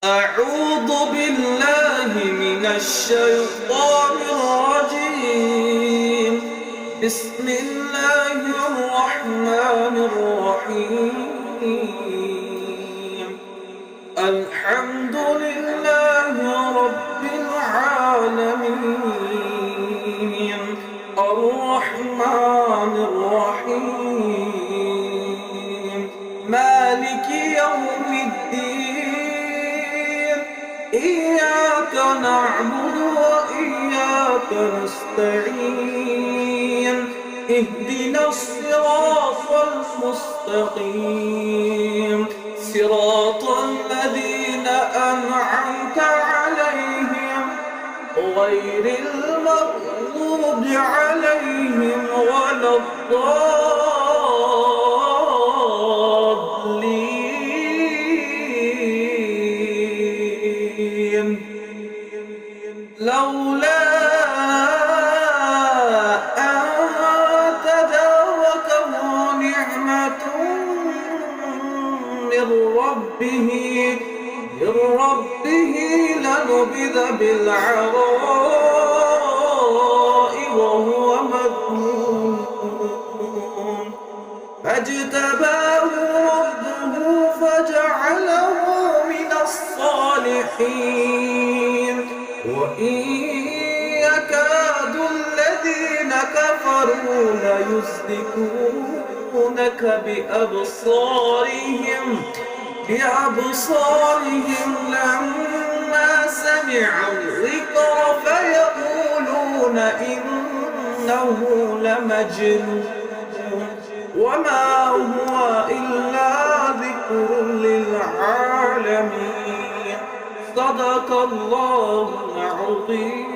أعوذ بالله من الشيطان الرجيم. بسم الله الرحمن الرحيم. الحمد لله رب العالمين، الرحمن الرحيم، مالك يوم الدين. إياك نعبد وإياك نستعين. اهدنا الصراط المستقيم، صراط الذين أنعمت عليهم غير المغضوب عليهم ولا الضالين. لولا أن تداركه نعمة من ربه لنبذ بالعراء وهو مذموم، فاجتباه ربه فجعله من الصالحين. وإن يكاد الذين كفروا ليزلقونك بأبصارهم لما سمعوا الذكر فيقولون إنه لمجنون وما هو إلا ذكر للعالمين. صدق الله العظيم.